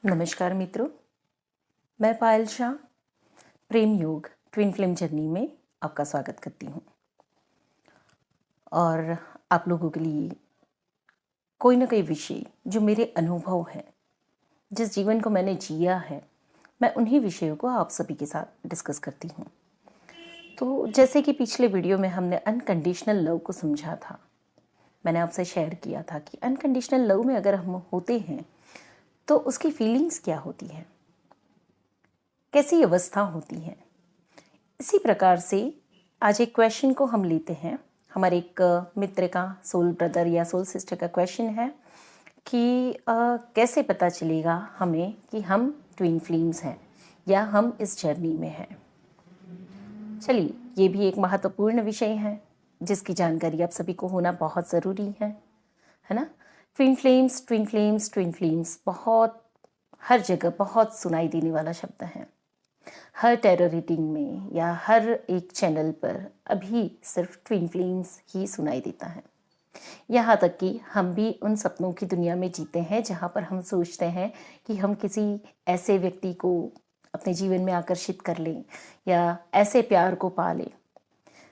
नमस्कार मित्रों, मैं पायल शाह प्रेम योग ट्विन फ्लेम जर्नी में आपका स्वागत करती हूँ। और आप लोगों के लिए कोई ना कोई विषय जो मेरे अनुभव हैं, जिस जीवन को मैंने जिया है, मैं उन्हीं विषयों को आप सभी के साथ डिस्कस करती हूँ। तो जैसे कि पिछले वीडियो में हमने अनकंडीशनल लव को समझा था, मैंने आपसे शेयर किया था कि अनकंडीशनल लव में अगर हम होते हैं तो उसकी फीलिंग्स क्या होती हैं, कैसी अवस्था होती है। इसी प्रकार से आज एक क्वेश्चन को हम लेते हैं। हमारे एक मित्र का, सोल ब्रदर या सोल सिस्टर का क्वेश्चन है कि कैसे पता चलेगा हमें कि हम ट्विन फ्लेम्स हैं या हम इस जर्नी में हैं। चलिए, ये भी एक महत्वपूर्ण विषय है जिसकी जानकारी आप सभी को होना बहुत ज़रूरी है ना। Twin flames, twin flames, twin flames बहुत हर जगह बहुत सुनाई देने वाला शब्द है। हर टेरर रीडिंग में या हर एक चैनल पर अभी सिर्फ ट्विन फ्लेम्स ही सुनाई देता है। यहाँ तक कि हम भी उन सपनों की दुनिया में जीते हैं जहाँ पर हम सोचते हैं कि हम किसी ऐसे व्यक्ति को अपने जीवन में आकर्षित कर लें या ऐसे प्यार को पा लें।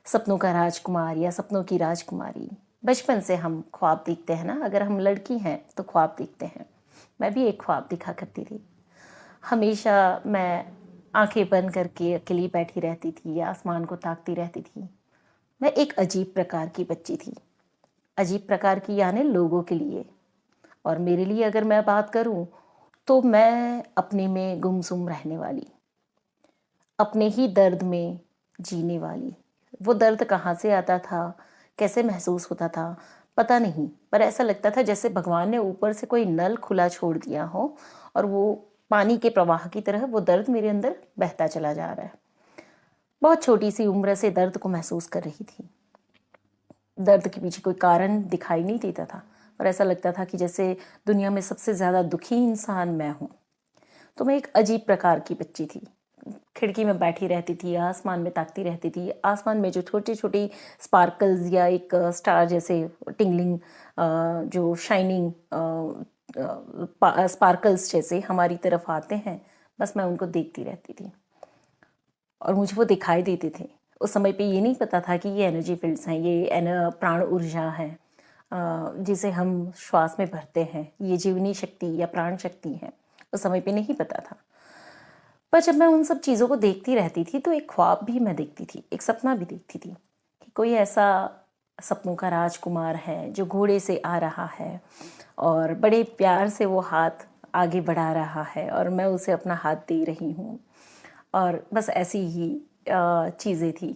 सपनों का राजकुमार या सपनों की राजकुमारी, बचपन से हम ख्वाब देखते हैं ना। अगर हम लड़की हैं तो ख्वाब देखते हैं। मैं भी एक ख्वाब दिखा करती थी। हमेशा मैं आंखें बंद करके अकेली बैठी रहती थी या आसमान को ताकती रहती थी। मैं एक अजीब प्रकार की बच्ची थी। अजीब प्रकार की यानी लोगों के लिए, और मेरे लिए अगर मैं बात करूं तो मैं अपने में गुमसुम रहने वाली, अपने ही दर्द में जीने वाली। वो दर्द कहाँ से आता था, कैसे महसूस होता था पता नहीं, पर ऐसा लगता था जैसे भगवान ने ऊपर से कोई नल खुला छोड़ दिया हो और वो पानी के प्रवाह की तरह वो दर्द मेरे अंदर बहता चला जा रहा है। बहुत छोटी सी उम्र से दर्द को महसूस कर रही थी। दर्द के पीछे कोई कारण दिखाई नहीं देता था, पर ऐसा लगता था कि जैसे दुनिया में सबसे ज़्यादा दुखी इंसान मैं हूँ। तो मैं एक अजीब प्रकार की बच्ची थी। खिड़की में बैठी रहती थी, आसमान में ताकती रहती थी। आसमान में जो छोटी छोटी स्पार्कल्स या एक स्टार जैसे टिंगलिंग, जो शाइनिंग स्पार्कल्स जैसे हमारी तरफ आते हैं, बस मैं उनको देखती रहती थी और मुझे वो दिखाई देते थे। उस समय पे ये नहीं पता था कि ये एनर्जी फील्ड्स हैं, ये प्राण ऊर्जा है जिसे हम श्वास में भरते हैं। ये जीवनी शक्ति या प्राण शक्ति है, उस समय पे नहीं पता था। पर जब मैं उन सब चीज़ों को देखती रहती थी तो एक ख्वाब भी मैं देखती थी, एक सपना भी देखती थी कि कोई ऐसा सपनों का राजकुमार है जो घोड़े से आ रहा है और बड़े प्यार से वो हाथ आगे बढ़ा रहा है और मैं उसे अपना हाथ दे रही हूँ। और बस ऐसी ही चीज़ें थी।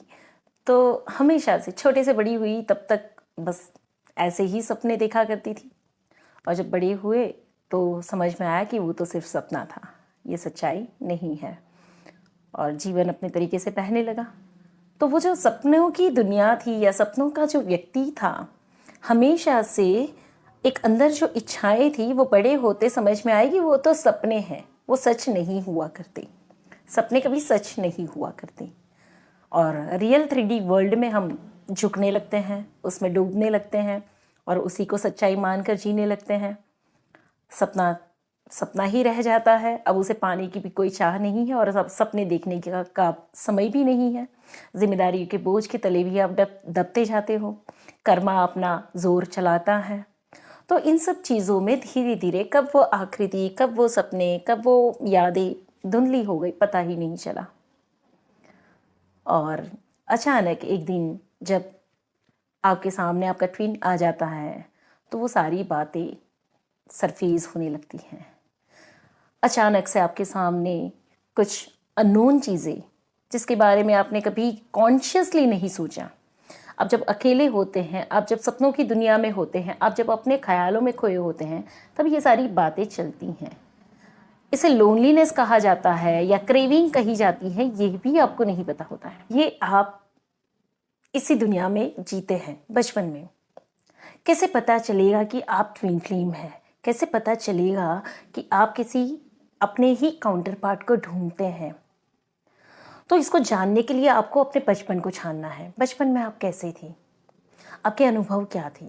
तो हमेशा से छोटे से बड़ी हुई तब तक बस ऐसे ही सपने देखा करती थी। और जब बड़े हुए तो समझ में आया कि वो तो सिर्फ सपना था, ये सच्चाई नहीं है, और जीवन अपने तरीके से बहने लगा। तो वो जो सपनों की दुनिया थी या सपनों का जो व्यक्ति था, हमेशा से एक अंदर जो इच्छाएं थी वो बड़े होते समझ में आई कि वो तो सपने हैं, वो सच नहीं हुआ करते। सपने कभी सच नहीं हुआ करते। और रियल 3D वर्ल्ड में हम झुकने लगते हैं, उसमें डूबने लगते हैं और उसी को सच्चाई मानकर जीने लगते हैं। सपना सपना ही रह जाता है। अब उसे पाने की भी कोई चाह नहीं है और अब सपने देखने का समय भी नहीं है। जिम्मेदारियों के बोझ के तले भी आप दबते जाते हो। कर्मा अपना जोर चलाता है। तो इन सब चीज़ों में धीरे धीरे कब वो आकृति, कब वो सपने, कब वो यादें धुंधली हो गई, पता ही नहीं चला। और अचानक एक दिन जब आपके सामने आपका ट्विन आ जाता है तो वो सारी बातें सरफेस होने लगती हैं। अचानक से आपके सामने कुछ अननोन चीज़ें जिसके बारे में आपने कभी कॉन्शियसली नहीं सोचा। आप जब अकेले होते हैं, आप जब सपनों की दुनिया में होते हैं, आप जब अपने ख्यालों में खोए होते हैं, तब ये सारी बातें चलती हैं। इसे लोनलीनेस कहा जाता है या क्रेविंग कही जाती है, ये भी आपको नहीं पता होता है। ये आप इसी दुनिया में जीते हैं बचपन में। कैसे पता चलेगा कि आप ट्विन फ्लेम हैं? कैसे पता चलेगा कि आप किसी अपने ही काउंटर पार्ट को ढूंढते हैं? तो इसको जानने के लिए आपको अपने बचपन को छानना है। बचपन में आप कैसे थी? आपके अनुभव क्या थे?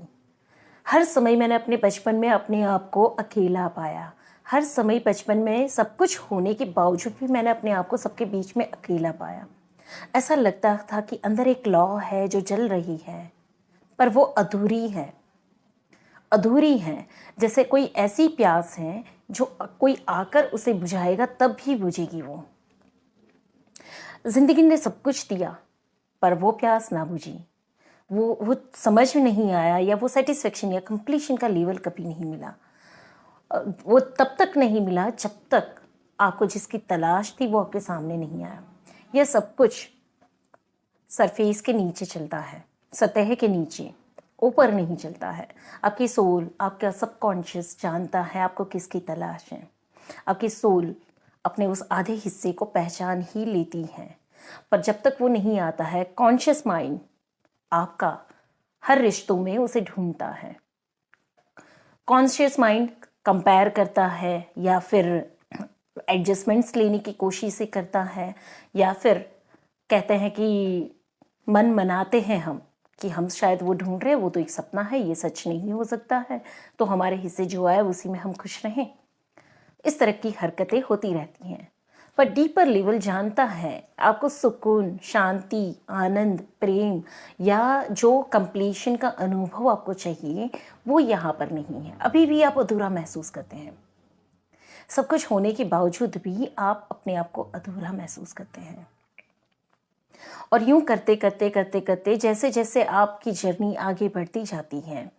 हर समय मैंने अपने बचपन में अपने आप को अकेला पाया। हर समय बचपन में सब कुछ होने के बावजूद भी मैंने अपने आप को सबके बीच में अकेला पाया। ऐसा लगता था कि अंदर एक लौ है जो जल रही है, पर वो अधूरी है। अधूरी है, जैसे कोई ऐसी प्यास है जो कोई आकर उसे बुझाएगा तब भी बुझेगी वो। जिंदगी ने सब कुछ दिया, पर वो प्यास ना बुझी। वो समझ में नहीं आया, या वो सेटिस्फेक्शन या कंप्लीशन का लेवल कभी नहीं मिला। वो तब तक नहीं मिला जब तक आपको जिसकी तलाश थी वो आपके सामने नहीं आया। यह सब कुछ सरफेस के नीचे चलता है, सतह के नीचे, ऊपर नहीं चलता है। आपकी सोल, आपका सबकॉन्शियस जानता है आपको किसकी तलाश है। आपकी सोल अपने उस आधे हिस्से को पहचान ही लेती है, पर जब तक वो नहीं आता है, कॉन्शियस माइंड आपका हर रिश्तों में उसे ढूंढता है। कॉन्शियस माइंड कंपेयर करता है, या फिर एडजस्टमेंट्स लेने की कोशिश करता है, या फिर कहते हैं कि मन मनाते हैं हम कि हम शायद वो ढूंढ रहे हैं, वो तो एक सपना है, ये सच नहीं हो सकता है, तो हमारे हिस्से जो आए उसी में हम खुश रहें। इस तरह की हरकतें होती रहती हैं। पर डीपर लेवल जानता है आपको सुकून, शांति, आनंद, प्रेम या जो कंप्लीशन का अनुभव आपको चाहिए वो यहाँ पर नहीं है। अभी भी आप अधूरा महसूस करते हैं। सब कुछ होने के बावजूद भी आप अपने आप को अधूरा महसूस करते हैं। और यूं करते करते करते करते जैसे जैसे आपकी जर्नी आगे बढ़ती जाती है,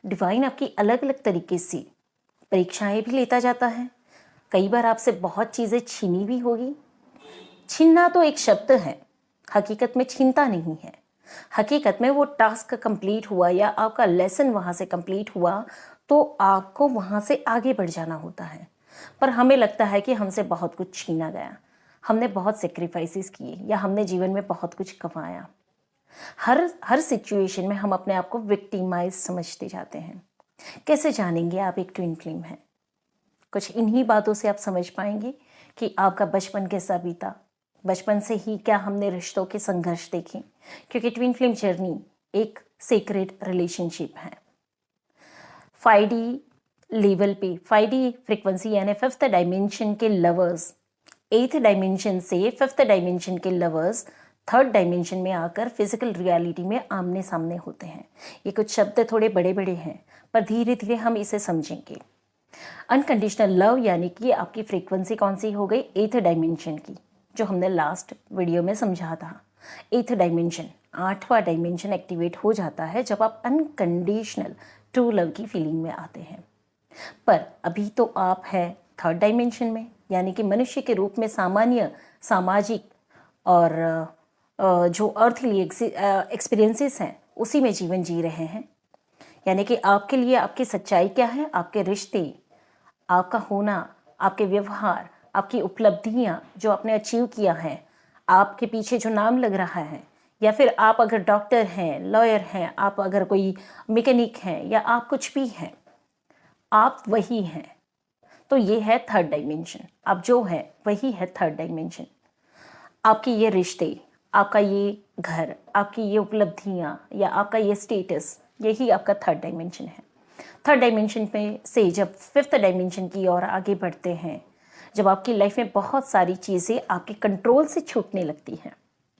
डिवाइन आपकी अलग अलग तरीके से परीक्षाएं भी लेता जाता है। कई बार आपसे बहुत चीज़ें छीनी भी होगी। छीनना तो एक शब्द है, हकीकत में छीनता नहीं है। हकीकत में वो टास्क कंप्लीट हुआ या आपका लेसन वहाँ से कंप्लीट हुआ तो आपको वहाँ से आगे बढ़ जाना होता है। पर हमें लगता है कि हमसे बहुत कुछ छीना गया, हमने बहुत सेक्रीफाइसेस किए, या हमने जीवन में बहुत कुछ कमाया। हर सिचुएशन में हम अपने आप को विक्टिमाइज समझते जाते हैं। कैसे जानेंगे आप एक ट्विन फ्लेम है? कुछ इन्हीं बातों से आप समझ पाएंगे कि आपका बचपन कैसा बीता, बचपन से ही क्या हमने रिश्तों के संघर्ष देखे, क्योंकि ट्विन फ्लेम जर्नी एक सीक्रेट रिलेशनशिप है। 5D लेवल पे, 5D फ्रीक्वेंसी यानी 5th डायमेंशन के लवर्स 8th डायमेंशन से 5th डायमेंशन के लवर्स 3rd डायमेंशन में आकर फिजिकल रियलिटी में आमने सामने होते हैं। ये कुछ शब्द थोड़े बड़े बड़े हैं, पर धीरे धीरे हम इसे समझेंगे। अनकंडीशनल लव यानी कि आपकी फ्रीक्वेंसी कौन सी हो गई? 8th डायमेंशन की, जो हमने लास्ट वीडियो में समझा था। 8th डायमेंशन, 8वां डायमेंशन एक्टिवेट हो जाता है जब आप अनकंडीशनल ट्रू लव की फीलिंग में आते हैं। पर अभी तो आप हैं 3rd डायमेंशन में, यानी कि मनुष्य के रूप में सामान्य, सामाजिक और जो अर्थली एक्सपीरियंसेस हैं उसी में जीवन जी रहे हैं। यानी कि आपके लिए आपकी सच्चाई क्या है? आपके रिश्ते, आपका होना, आपके व्यवहार, आपकी उपलब्धियां जो आपने अचीव किया है, आपके पीछे जो नाम लग रहा है, या फिर आप अगर डॉक्टर हैं, लॉयर हैं, आप अगर कोई मैकेनिक हैं, या आप कुछ भी हैं, आप वही हैं। तो ये है 3rd डायमेंशन। आप जो है वही है 3rd डायमेंशन। आपके ये रिश्ते, आपका ये घर, आपकी ये उपलब्धियां या आपका ये स्टेटस, यही आपका 3rd डायमेंशन है। 3rd डायमेंशन में से जब 5th डायमेंशन की ओर आगे बढ़ते हैं, जब आपकी लाइफ में बहुत सारी चीज़ें आपके कंट्रोल से छूटने लगती हैं,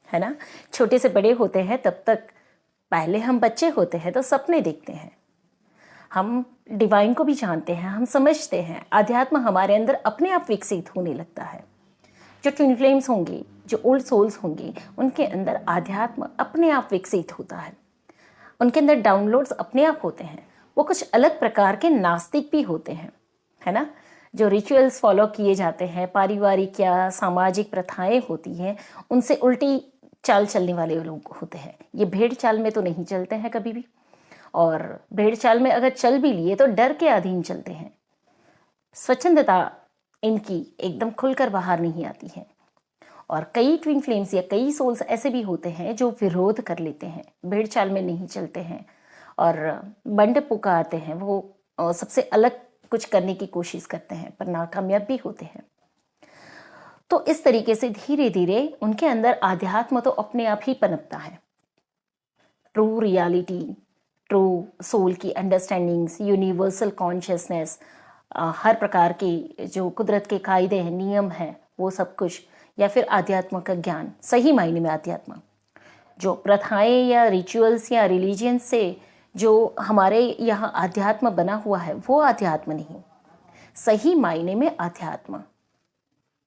है ना। छोटे से बड़े होते हैं तब तक, पहले हम बच्चे होते हैं तो सपने देखते हैं, हम डिवाइन को भी जानते हैं, हम समझते हैं, अध्यात्म हमारे अंदर अपने आप विकसित होने लगता है। जो ट्विन फ्लेम्स होंगे, जो ओल्ड सोल्स होंगे, उनके अंदर अध्यात्म अपने आप विकसित होता है, उनके अंदर डाउनलोड्स अपने आप होते हैं। वो कुछ अलग प्रकार के नास्तिक भी होते हैं, है ना। जो रिचुअल्स फॉलो किए जाते हैं, पारिवारिक या सामाजिक प्रथाएं होती हैं, उनसे उल्टी चाल चलने वाले लोग होते हैं। ये भेड़ चाल में तो नहीं चलते हैं कभी भी, और भेड़ चाल में अगर चल भी लिए तो डर के अधीन चलते हैं। स्वच्छंदता इनकी एकदम खुलकर बाहर नहीं आती है। और कई ट्विन फ्लेम्स या कई सोल्स ऐसे भी होते हैं जो विरोध कर लेते हैं, भेड़ चाल में नहीं चलते हैं और बंड पुकारते हैं। वो सबसे अलग कुछ करने की कोशिश करते हैं, पर नाकामयाब भी होते हैं। तो इस तरीके से धीरे धीरे उनके अंदर आध्यात्म तो अपने आप ही पनपता है। ट्रू रियलिटी, ट्रू सोल की अंडरस्टैंडिंग्स, यूनिवर्सल कॉन्शियसनेस, हर प्रकार के जो कुदरत के कायदे हैं, नियम हैं, वो सब कुछ, या फिर आध्यात्म का ज्ञान, सही मायने में आध्यात्म, जो प्रथाएं या रिचुअल्स या रिलीजियन से जो हमारे यहाँ आध्यात्म बना हुआ है, वो आध्यात्म नहीं। सही मायने में आध्यात्म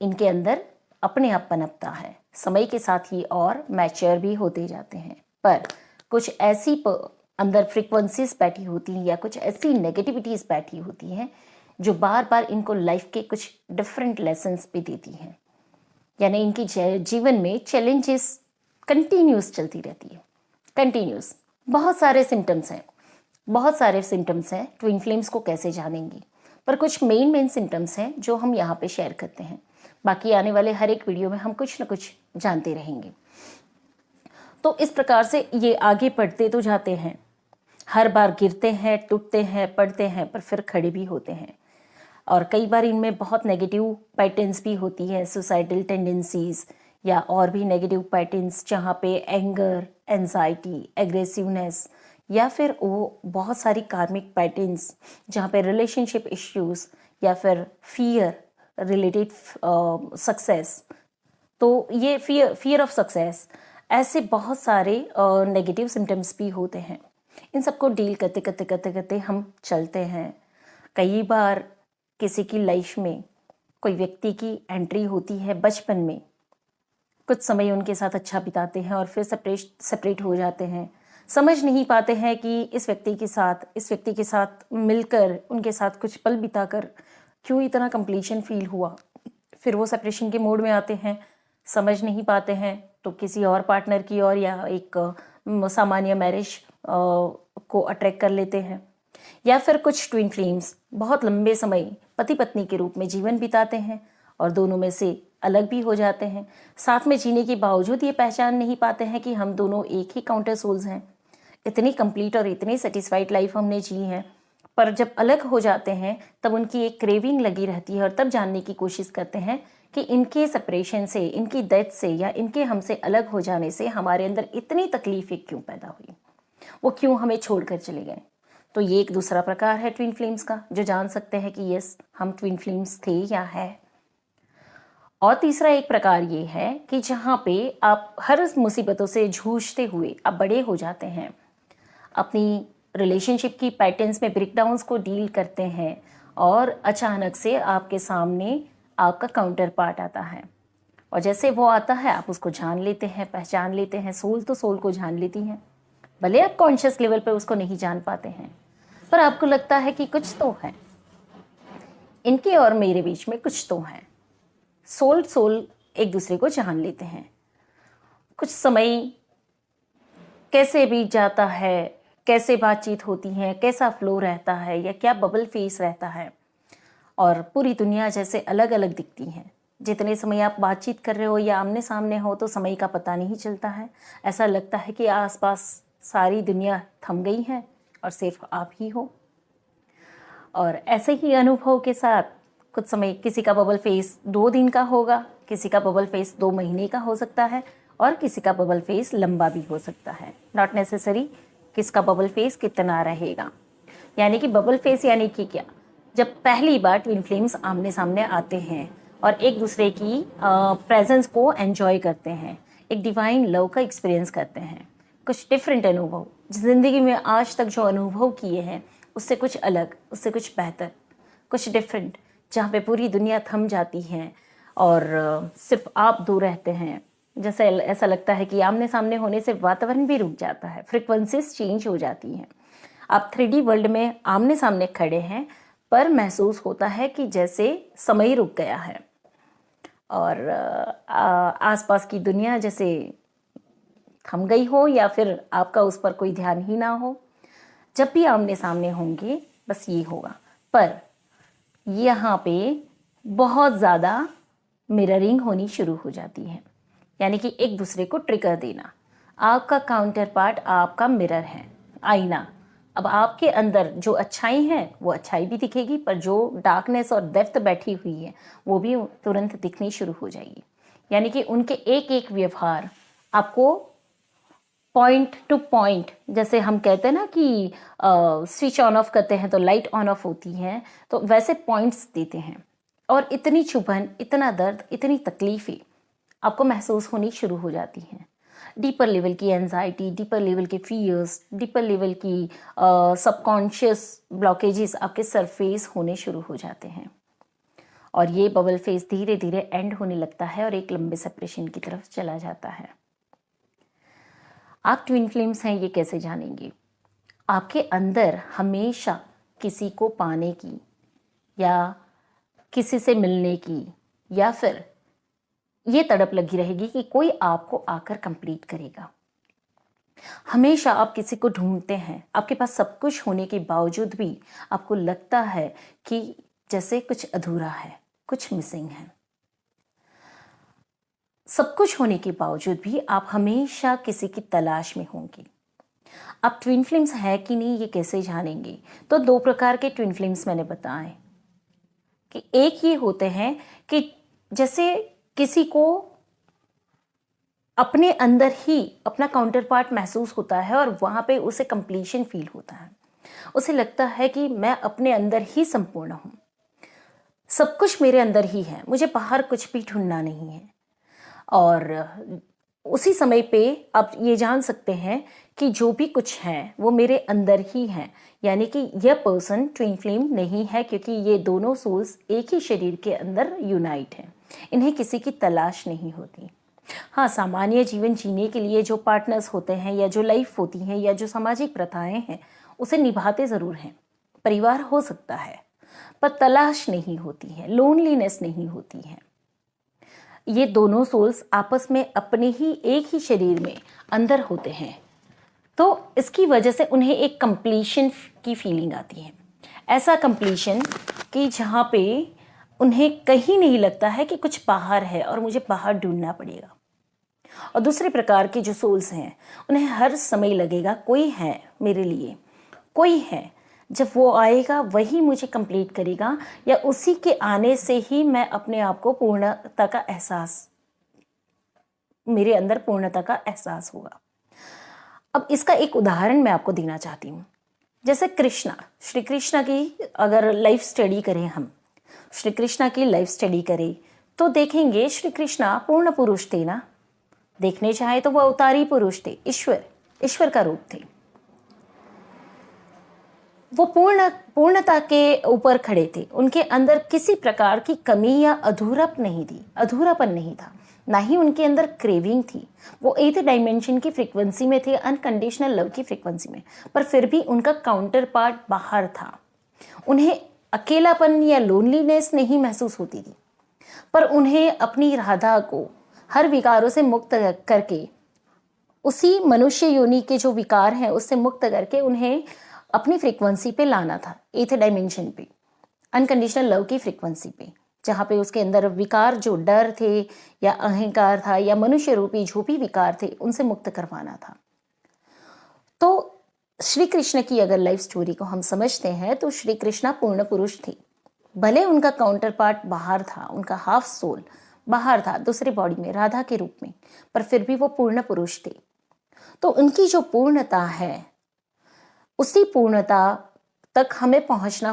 इनके अंदर अपने आप पनपता है, समय के साथ ही और मैच्योर भी होते जाते हैं। पर कुछ ऐसी अंदर फ्रीक्वेंसीज बैठी होती हैं या कुछ ऐसी नेगेटिविटीज बैठी होती हैं जो बार बार इनको लाइफ के कुछ डिफरेंट लेसन्स भी देती हैं, यानी इनकी जीवन में चैलेंजेस कंटिन्यूस चलती रहती है, कंटिन्यूस। बहुत सारे सिम्टम्स हैं, ट्विन फ्लेम्स को कैसे जानेंगी, पर कुछ मेन सिम्टम्स हैं जो हम यहाँ पे शेयर करते हैं। बाकी आने वाले हर एक वीडियो में हम कुछ न कुछ जानते रहेंगे। तो इस प्रकार से ये आगे बढ़ते तो जाते हैं, हर बार गिरते हैं, टूटते हैं, पड़ते हैं, पर फिर खड़े भी होते हैं। और कई बार इनमें बहुत नेगेटिव पैटर्न्स भी होती है, सुसाइडल टेंडेंसीज या और भी नेगेटिव पैटर्न्स, जहाँ पे एंगर, एंजाइटी, एग्रेसिवनेस, या फिर वो बहुत सारी कार्मिक पैटर्न्स जहाँ पे रिलेशनशिप इश्यूज या फिर फियर रिलेटेड सक्सेस, तो ये फियर ऑफ सक्सेस, ऐसे बहुत सारे नेगेटिव सिम्टम्स भी होते हैं। इन सबको डील करते हम चलते हैं। कई बार किसी की लाइफ में कोई व्यक्ति की एंट्री होती है बचपन में, कुछ समय उनके साथ अच्छा बिताते हैं और फिर सेपरेट हो जाते हैं, समझ नहीं पाते हैं कि इस व्यक्ति के साथ मिलकर, उनके साथ कुछ पल बिताकर क्यों इतना कंप्लीशन फील हुआ। फिर वो सेपरेशन के मोड में आते हैं, समझ नहीं पाते हैं, तो किसी और पार्टनर की ओर या एक सामान्य मैरिज को अट्रैक्ट कर लेते हैं। या फिर कुछ ट्विन फ्लेम्स बहुत लंबे समय पति पत्नी के रूप में जीवन बिताते हैं और दोनों में से अलग भी हो जाते हैं। साथ में जीने के बावजूद ये पहचान नहीं पाते हैं कि हम दोनों एक ही काउंटर सोल्स हैं। इतनी कंप्लीट और इतनी सेटिस्फाइड लाइफ हमने जी है, पर जब अलग हो जाते हैं तब उनकी एक क्रेविंग लगी रहती है और तब जानने की कोशिश करते हैं कि इनके सेपरेशन से, इनकी डेथ से या इनके हमसे अलग हो जाने से हमारे अंदर इतनी तकलीफें क्यों पैदा हुई, वो क्यों हमें छोड़कर चले गए। तो ये एक दूसरा प्रकार है ट्विन फ्लेम्स का, जो जान सकते हैं कि यस, हम ट्विन फ्लेम्स थे या है। और तीसरा एक प्रकार ये है कि जहाँ पे आप हर मुसीबतों से जूझते हुए आप बड़े हो जाते हैं, अपनी रिलेशनशिप की पैटर्न्स में ब्रेकडाउन्स को डील करते हैं और अचानक से आपके सामने आपका काउंटर पार्ट आता है, और जैसे वो आता है आप उसको जान लेते हैं, पहचान लेते हैं। सोल तो सोल को जान लेती हैं, भले आप कॉन्शियस लेवल पे उसको नहीं जान पाते हैं, पर आपको लगता है कि कुछ तो है इनके और मेरे बीच में, कुछ तो है। सोल एक दूसरे को जान लेते हैं। कुछ समय कैसे बीत जाता है, कैसे बातचीत होती है, कैसा फ्लो रहता है या क्या बबल फेस रहता है, और पूरी दुनिया जैसे अलग अलग दिखती है। जितने समय आप बातचीत कर रहे हो या आमने सामने हो तो समय का पता नहीं चलता है। ऐसा लगता है कि आसपास सारी दुनिया थम गई है और सिर्फ आप ही हो। और ऐसे ही अनुभव के साथ कुछ समय किसी का बबल फेस 2 दिन का होगा, किसी का बबल फेस 2 महीने का हो सकता है, और किसी का बबल फेस लंबा भी हो सकता है। नॉट नेसेसरी किसका बबल फेस कितना रहेगा। यानी कि बबल फेस यानी कि क्या, जब पहली बार ट्विन फ्लेम्स आमने सामने आते हैं और एक दूसरे की प्रेजेंस को एंजॉय करते हैं, एक डिवाइन लव का एक्सपीरियंस करते हैं, कुछ डिफरेंट अनुभव ज़िंदगी में आज तक जो अनुभव किए हैं उससे कुछ अलग, उससे कुछ बेहतर, कुछ डिफरेंट, जहाँ पे पूरी दुनिया थम जाती है और सिर्फ आप दो रहते हैं। जैसे ऐसा लगता है कि आमने सामने होने से वातावरण भी रुक जाता है, फ्रिक्वेंसीज चेंज हो जाती हैं। आप 3D वर्ल्ड में आमने सामने खड़े हैं, पर महसूस होता है कि जैसे समय रुक गया है और आसपास की दुनिया जैसे थम गई हो या फिर आपका उस पर कोई ध्यान ही ना हो। जब भी आमने सामने होंगे बस ये होगा, पर यहाँ पे बहुत ज़्यादा मिररिंग होनी शुरू हो जाती है, यानी कि एक दूसरे को ट्रिगर देना। आपका काउंटर पार्ट आपका मिरर है, आईना। अब आपके अंदर जो अच्छाई है वो अच्छाई भी दिखेगी, पर जो डार्कनेस और डेप्थ बैठी हुई है वो भी तुरंत दिखनी शुरू हो जाएगी। यानी कि उनके एक एक व्यवहार आपको पॉइंट टू पॉइंट, जैसे हम कहते हैं ना कि स्विच ऑन ऑफ करते हैं तो लाइट ऑन ऑफ होती है, तो वैसे पॉइंट्स देते हैं। और इतनी चुभन, इतना दर्द, इतनी तकलीफ़ें आपको महसूस होनी शुरू हो जाती हैं। डीपर लेवल की एंजाइटी, डीपर लेवल के फियर्स, डीपर लेवल की सबकॉन्शियस ब्लॉकेजेस आपके सरफेस होने शुरू हो जाते हैं। और ये बबल फेज धीरे धीरे एंड होने लगता है और एक लंबे सेपरेशन की तरफ चला जाता है। आप ट्विन फ्लेम्स हैं ये कैसे जानेंगे? आपके अंदर हमेशा किसी को पाने की या किसी से मिलने की या फिर ये तड़प लगी रहेगी कि कोई आपको आकर कंप्लीट करेगा। हमेशा आप किसी को ढूंढते हैं, आपके पास सब कुछ होने के बावजूद भी आपको लगता है कि जैसे कुछ अधूरा है, कुछ मिसिंग है। सब कुछ होने के बावजूद भी आप हमेशा किसी की तलाश में होंगे। आप ट्विन फ्लेम्स है कि नहीं ये कैसे जानेंगे? तो 2 प्रकार के ट्विन फ्लेम्स मैंने बताए कि एक ये होते हैं कि जैसे किसी को अपने अंदर ही अपना काउंटर पार्ट महसूस होता है और वहाँ पे उसे कंप्लीशन फील होता है। उसे लगता है कि मैं अपने अंदर ही संपूर्ण हूँ, सब कुछ मेरे अंदर ही है, मुझे बाहर कुछ भी ढूंढना नहीं है। और उसी समय पे आप ये जान सकते हैं कि जो भी कुछ है वो मेरे अंदर ही है, यानी कि यह पर्सन ट्विन फ्लेम नहीं है, क्योंकि ये दोनों सोल्स एक ही शरीर के अंदर यूनाइट हैं। इन्हें किसी की तलाश नहीं होती। हाँ, सामान्य जीवन जीने के लिए जो पार्टनर्स होते हैं या जो लाइफ होती हैं या जो सामाजिक प्रथाएं हैं उसे निभाते ज़रूर हैं। परिवार हो सकता है पर तलाश नहीं होती है, लोनलीनेस नहीं होती है। ये दोनों सोल्स आपस में अपने ही एक ही शरीर में अंदर होते हैं, तो इसकी वजह से उन्हें एक कंप्लीशन की फीलिंग आती है। ऐसा कंप्लीशन कि जहाँ पे उन्हें कहीं नहीं लगता है कि कुछ बाहर है और मुझे बाहर ढूंढना पड़ेगा। और दूसरे प्रकार के जो सोल्स हैं उन्हें हर समय लगेगा कोई है मेरे लिए, कोई है, जब वो आएगा वही मुझे कंप्लीट करेगा या उसी के आने से ही मैं अपने आप को पूर्णता का एहसास, मेरे अंदर पूर्णता का एहसास होगा। अब इसका एक उदाहरण मैं आपको देना चाहती हूँ। जैसे कृष्णा, श्री कृष्णा की अगर लाइफ स्टडी करें, हम श्री कृष्णा की लाइफ स्टडी करें तो देखेंगे श्री कृष्णा पूर्ण पुरुष थे ना। देखने चाहे तो वह अवतारी पुरुष थे, ईश्वर का रूप थे। वो पूर्णता के ऊपर खड़े थे। उनके अंदर किसी प्रकार की कमी या अधूरापन नहीं था, ना ही उनके अंदर क्रेविंग थी। वो 8th डायमेंशन की फ्रीक्वेंसी में थे, अनकंडीशनल लव की फ्रीक्वेंसी में, पर फिर भी उनका काउंटर पार्ट बाहर था। उन्हें अकेलापन या लोनलीनेस नहीं महसूस होती थी, पर उन्हें अपनी राधा को हर विकारों से मुक्त करके, उसी मनुष्य योनि के जो विकार हैं उससे मुक्त करके उन्हें अपनी फ्रीक्वेंसी पे लाना था, 8th डायमेंशन पे, अनकंडीशनल लव की फ्रीक्वेंसी पे, जहाँ पे उसके अंदर विकार, जो डर थे या अहंकार था या मनुष्य रूपी जो भी विकार थे, उनसे मुक्त करवाना था। तो श्री कृष्ण की अगर लाइफ स्टोरी को हम समझते हैं तो श्री कृष्णा पूर्ण पुरुष थे। भले उनका काउंटर पार्ट बाहर था, उनका हाफ सोल बाहर था दूसरे बॉडी में, राधा के रूप में, पर फिर भी वो पूर्ण पुरुष थे। तो उनकी जो पूर्णता है, उसी पूर्णता तक हमें पहुंचना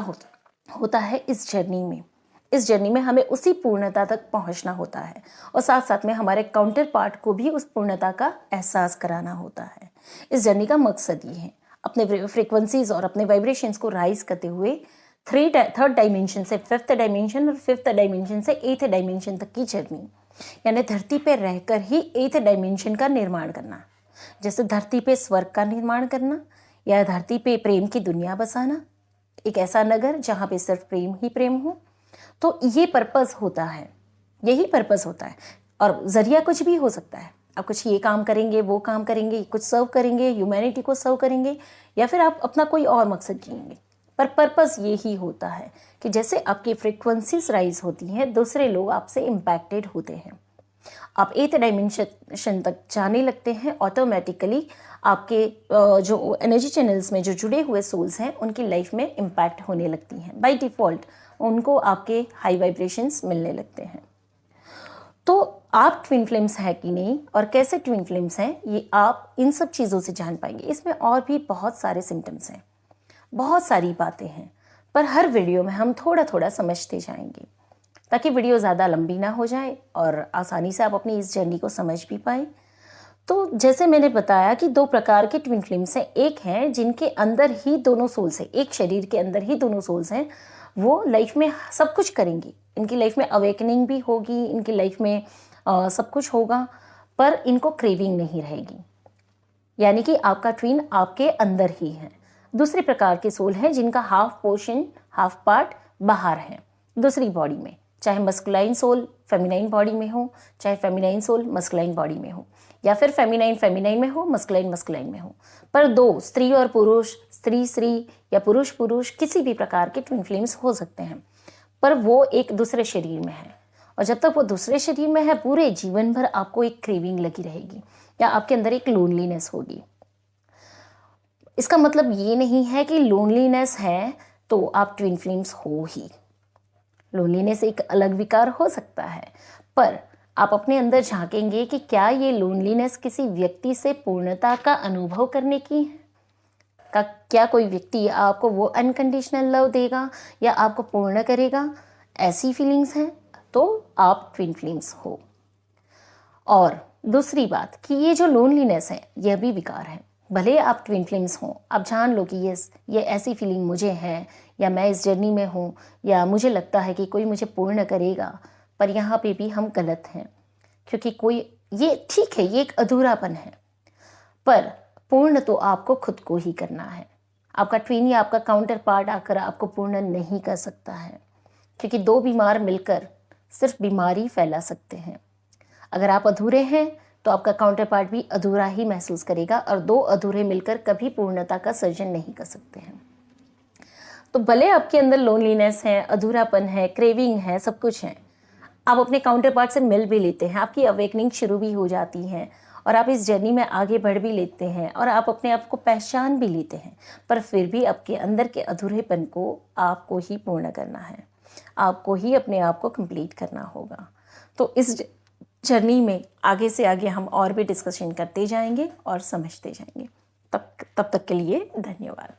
होता है इस जर्नी में हमें उसी पूर्णता तक पहुंचना होता है, और साथ साथ में हमारे काउंटर पार्ट को भी उस पूर्णता का एहसास कराना होता है। इस जर्नी का मकसद ये है, अपने फ्रीक्वेंसीज और अपने वाइब्रेशंस को राइज करते हुए 3rd डायमेंशन से 5th डायमेंशन और 5th डायमेंशन से 8th डायमेंशन तक की जर्नी, यानी धरती पे रहकर ही 8th डायमेंशन का निर्माण करना। जैसे धरती पे स्वर्ग का निर्माण करना या धरती पे प्रेम की दुनिया बसाना, एक ऐसा नगर जहाँ पे सिर्फ प्रेम ही प्रेम हो। तो ये पर्पस होता है, यही पर्पस होता है। और जरिया कुछ भी हो सकता है, आप कुछ ये काम करेंगे, वो काम करेंगे, कुछ सर्व करेंगे, ह्यूमैनिटी को सर्व करेंगे, या फिर आप अपना कोई और मकसद जिएंगे, पर पर्पस यही होता है कि जैसे आपकी फ्रीक्वेंसीज राइज होती हैं, दूसरे लोग आपसे इम्पैक्टेड होते हैं, आप 8th डायमेंशन तक जाने लगते हैं। ऑटोमेटिकली आपके जो एनर्जी चैनल्स में जो जुड़े हुए सोल्स हैं उनकी लाइफ में इम्पैक्ट होने लगती हैं। बाय डिफ़ॉल्ट उनको आपके हाई वाइब्रेशंस मिलने लगते हैं। तो आप ट्विन फ्लेम्स हैं कि नहीं और कैसे ट्विन फ्लेम्स हैं, ये आप इन सब चीज़ों से जान पाएंगे। इसमें और भी बहुत सारे सिम्टम्स हैं, बहुत सारी बातें हैं, पर हर वीडियो में हम थोड़ा थोड़ा समझते जाएंगे ताकि वीडियो ज़्यादा लंबी ना हो जाए और आसानी से आप अपनी इस जर्नी को समझ भी पाएँ। तो जैसे मैंने बताया कि 2 प्रकार के ट्विन फ्लेम्स हैं। एक हैं जिनके अंदर ही दोनों सोल्स हैं, एक शरीर के अंदर ही दोनों सोल्स हैं। वो लाइफ में सब कुछ करेंगी, इनकी लाइफ में अवेकनिंग भी होगी, इनकी लाइफ में सब कुछ होगा, पर इनको क्रेविंग नहीं रहेगी। यानी कि आपका ट्विन आपके अंदर ही है। दूसरे प्रकार के सोल हैं जिनका हाफ पोर्शन, हाफ पार्ट बाहर है, दूसरी बॉडी में, चाहे मस्कुलाइन सोल फेमिनाइन बॉडी में हो, चाहे फेमिनाइन सोल मस्कुलाइन बॉडी में हो, या फिर फेमिनाइन फेमिनाइन में हो, मस्कुलाइन मस्कुलाइन में हो। पर 2 स्त्री और पुरुष, स्त्री स्त्री या पुरुष पुरुष, किसी भी प्रकार के ट्विन फ्लेम्स हो सकते हैं, पर वो एक दूसरे शरीर में है। और जब तक वो दूसरे शरीर में है, पूरे जीवन भर आपको एक क्रेविंग लगी रहेगी या आपके अंदर एक लोनलीनेस होगी। इसका मतलब ये नहीं है कि लोनलीनेस है तो आप ट्विन फ्लेम्स हो ही। लोनलीनेस एक अलग विकार हो सकता है, पर आप अपने अंदर झांकेंगे कि क्या ये लोनलीनेस किसी व्यक्ति से पूर्णता का अनुभव करने की है? क्या कोई व्यक्ति आपको वो अनकंडीशनल लव देगा या आपको पूर्ण करेगा? ऐसी फीलिंग्स हैं तो आप ट्विन फ्लेम्स हो। और दूसरी बात कि ये जो लोनलीनेस है यह भी विकार है। भले आप ट्विन फ्लेम्स हों, आप जान लो कि यस ये ऐसी फीलिंग मुझे है, या मैं इस जर्नी में हूँ, या मुझे लगता है कि कोई मुझे पूर्ण करेगा, पर यहाँ पे भी हम गलत हैं, क्योंकि कोई, ये ठीक है, ये एक अधूरापन है, पर पूर्ण तो आपको खुद को ही करना है। आपका ट्विन या आपका काउंटर पार्ट आकर आपको पूर्ण नहीं कर सकता है, क्योंकि 2 बीमार मिलकर सिर्फ बीमारी फैला सकते हैं। अगर आप अधूरे हैं तो आपका काउंटर पार्ट भी अधूरा ही महसूस करेगा, और 2 अधूरे मिलकर कभी पूर्णता का सर्जन नहीं कर सकते हैं। तो भले आपके अंदर लोनलीनेस है, अधूरापन है, क्रेविंग है, सब कुछ है, आप अपने काउंटर पार्ट से मिल भी लेते हैं, आपकी अवेकनिंग शुरू भी हो जाती है और आप इस जर्नी में आगे बढ़ भी लेते हैं और आप अपने आप को पहचान भी लेते हैं, पर फिर भी आपके अंदर के अधूरेपन को आपको ही पूर्ण करना है, आपको ही अपने आप को कंप्लीट करना होगा। तो इस जर्नी में आगे से आगे हम और भी डिस्कशन करते जाएंगे और समझते जाएंगे। तब तक के लिए धन्यवाद।